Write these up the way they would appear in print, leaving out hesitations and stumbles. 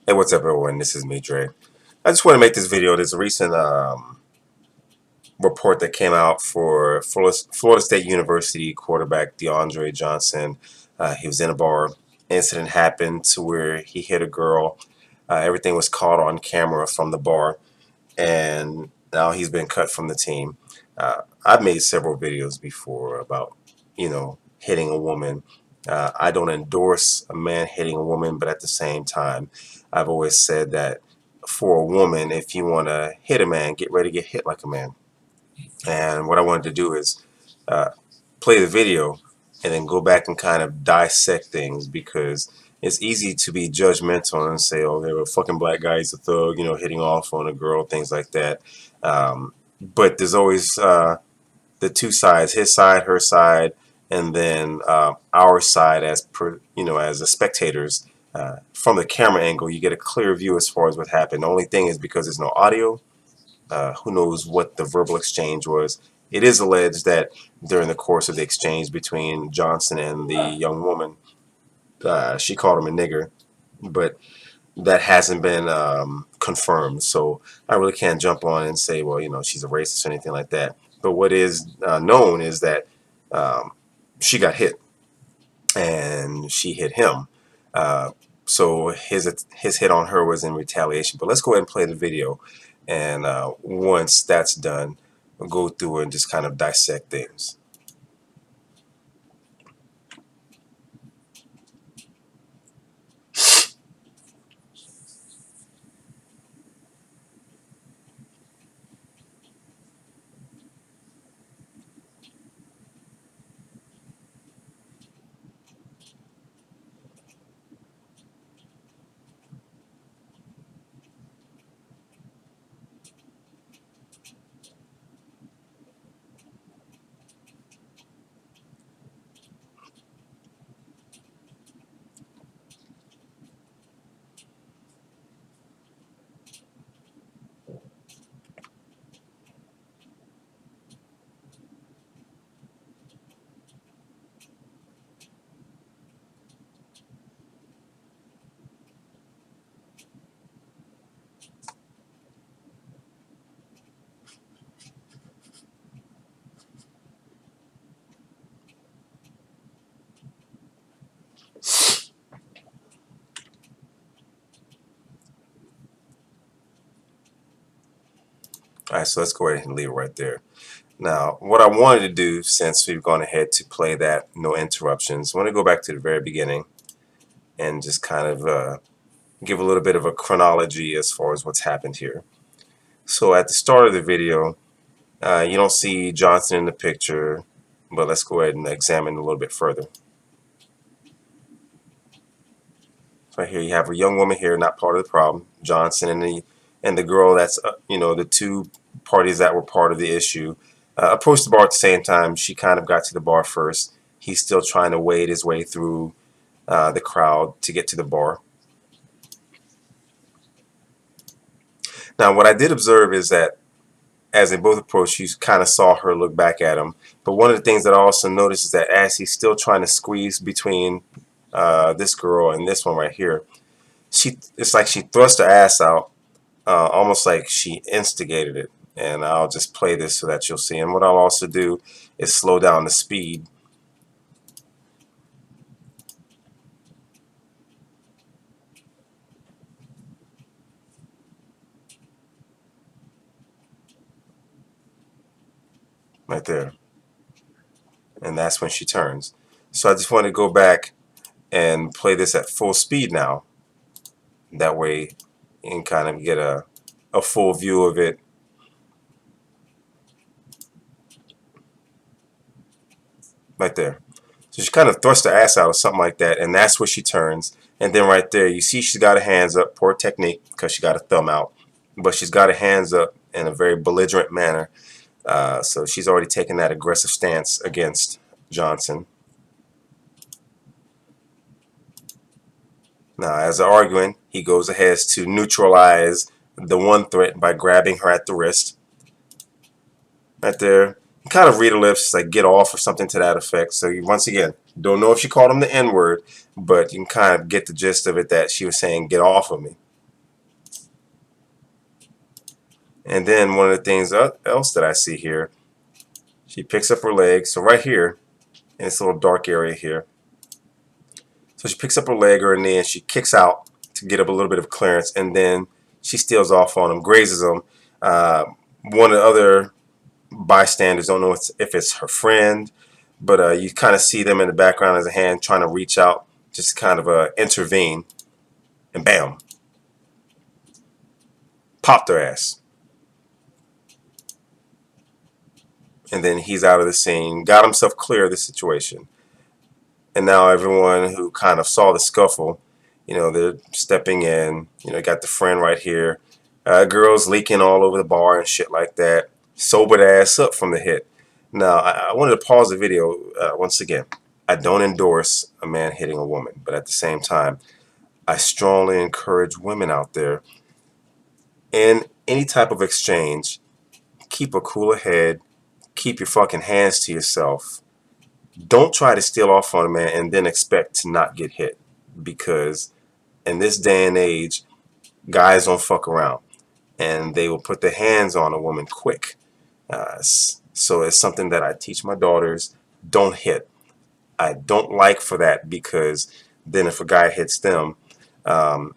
Hey, what's up, everyone? This is me, Dre. I just want to make this video. There's a recent report that came out for Florida State University quarterback DeAndre Johnson. He was in a bar. Incident happened to where he hit a girl. Everything was caught on camera from the bar, and now he's been cut from the team. I've made several videos before about, hitting a woman. I don't endorse a man hitting a woman, but at the same time, I've always said that for a woman, if you want to hit a man, get ready to get hit like a man. And what I wanted to do is uh, play the video and then go back and kind of dissect things, because it's easy to be judgmental and say, oh, they're a fucking black guy, he's a thug, hitting off on a girl, things like that. But there's always the two sides, his side, her side, and then our side as the spectators. From the camera angle, you get a clear view as far as what happened. The only thing is, because there's no audio, who knows what the verbal exchange was. It is alleged that during the course of the exchange between Johnson and the young woman, she called him a nigger, but that hasn't been confirmed. So I really can't jump on and say, well, she's a racist or anything like that. But what is known is that um, she got hit, and she hit him. Uh, so his hit on her was in retaliation. But let's go ahead and play the video, and once that's done, we'll go through and just kind of dissect things. All right, so let's go ahead and leave it right there. Now, what I wanted to do, since we've gone ahead to play that no interruptions, I want to go back to the very beginning and just kind of give a little bit of a chronology as far as what's happened here. So at the start of the video, you don't see Johnson in the picture, but let's go ahead and examine a little bit further. So here you have a young woman here, not part of the problem. Johnson and the girl, that's the two parties that were part of the issue, approached the bar at the same time. She kind of got to the bar first. He's still trying to wade his way through the crowd to get to the bar. Now, what I did observe is that as they both approached, you kind of saw her look back at him. But one of the things that I also noticed is that as he's still trying to squeeze between this girl and this one right here, it's like she thrust her ass out, almost like she instigated it. And I'll just play this so that you'll see. And what I'll also do is slow down the speed. Right there. And that's when she turns. So I just want to go back and play this at full speed now. That way you can kind of get a full view of it. Right there. So she kind of thrust her ass out or something like that, and that's where she turns. And then right there, you see she's got her hands up. Poor technique, because she got her thumb out. But she's got her hands up in a very belligerent manner. So she's already taken that aggressive stance against Johnson. Now, as they're arguing, he goes ahead to neutralize the one threat by grabbing her at the wrist. Right there. You kind of read her lips, like get off or something to that effect. So you, once again, don't know if she called him the N-word, but you can kind of get the gist of it that she was saying get off of me. And then one of the things else that I see here, she picks up her leg. So right here, in this little dark area here, so she picks up her leg or her knee and she kicks out to get up a little bit of clearance, and then she steals off on him, grazes him. One of the other bystanders don't know if it's her friend, but you kind of see them in the background as a hand trying to reach out, just kind of intervene, and bam, popped her ass. And then he's out of the scene, got himself clear of the situation. And now everyone who kind of saw the scuffle, they're stepping in. Got the friend right here. Girls leaking all over the bar and shit like that. Sobered ass up from the hit. Now, I wanted to pause the video once again. I don't endorse a man hitting a woman, but at the same time, I strongly encourage women out there in any type of exchange, keep a cooler head, keep your fucking hands to yourself. Don't try to steal off on a man and then expect to not get hit, because in this day and age, guys don't fuck around and they will put their hands on a woman quick. So it's something that I teach my daughters. Don't hit. I don't like for that, because then if a guy hits them,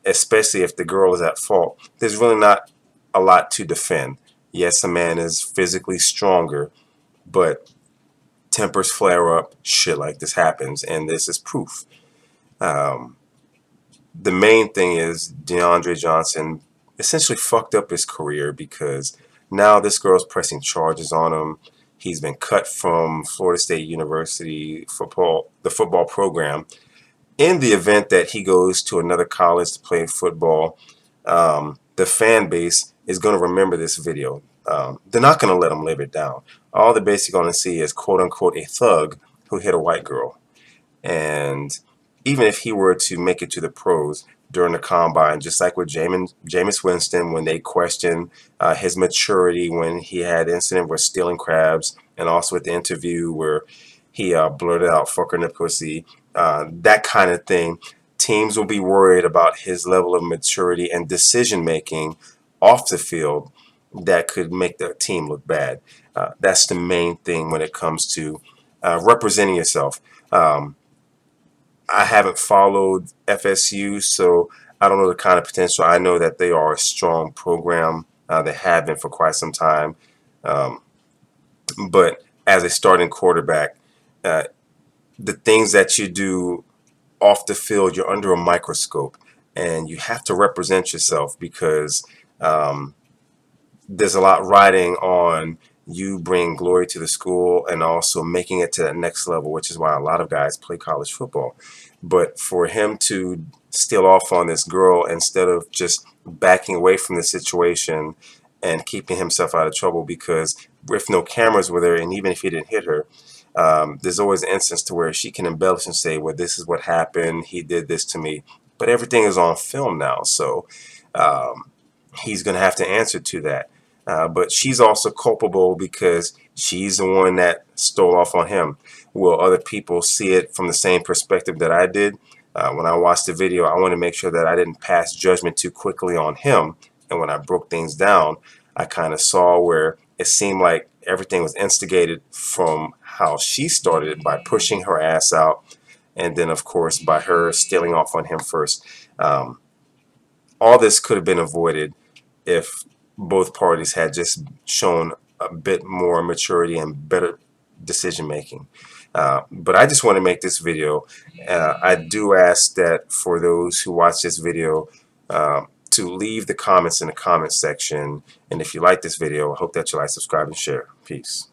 especially if the girl is at fault, there's really not a lot to defend. Yes, a man is physically stronger, but tempers flare up, shit like this happens, and this is proof. Um, the main thing is DeAndre Johnson essentially fucked up his career, because now this girl's pressing charges on him. He's been cut from Florida State University football, the football program. In the event that he goes to another college to play football, the fan base is going to remember this video. They're not going to let him live it down. All they're basically going to see is quote unquote a thug who hit a white girl. And even if he were to make it to the pros during the combine, just like with Jameis Winston, when they questioned his maturity when he had the incident with stealing crabs, and also at the interview where he blurted out "fucker in the pussy," that kind of thing, teams will be worried about his level of maturity and decision making off the field that could make the team look bad. That's the main thing when it comes to representing yourself. I haven't followed FSU, so I don't know the kind of potential. I know that they are a strong program. They have been for quite some time. Um, but as a starting quarterback, uh, the things that you do off the field, you're under a microscope, and you have to represent yourself, because um, there's a lot riding on you bring glory to the school and also making it to that next level, which is why a lot of guys play college football. But for him to steal off on this girl instead of just backing away from the situation and keeping himself out of trouble, because if no cameras were there and even if he didn't hit her, there's always an instance to where she can embellish and say, well, this is what happened, he did this to me. But everything is on film now, so he's going to have to answer to that. But she's also culpable because she's the one that stole off on him. Will other people see it from the same perspective that I did? When I watched the video, I want to make sure that I didn't pass judgment too quickly on him. And when I broke things down, I kind of saw where it seemed like everything was instigated from how she started it by pushing her ass out. And then, of course, by her stealing off on him first. Um, all this could have been avoided if both parties had just shown a bit more maturity and better decision making. But I just want to make this video. I do ask that for those who watch this video to leave the comments in the comment section. And if you like this video, I hope that you like, subscribe, and share. Peace.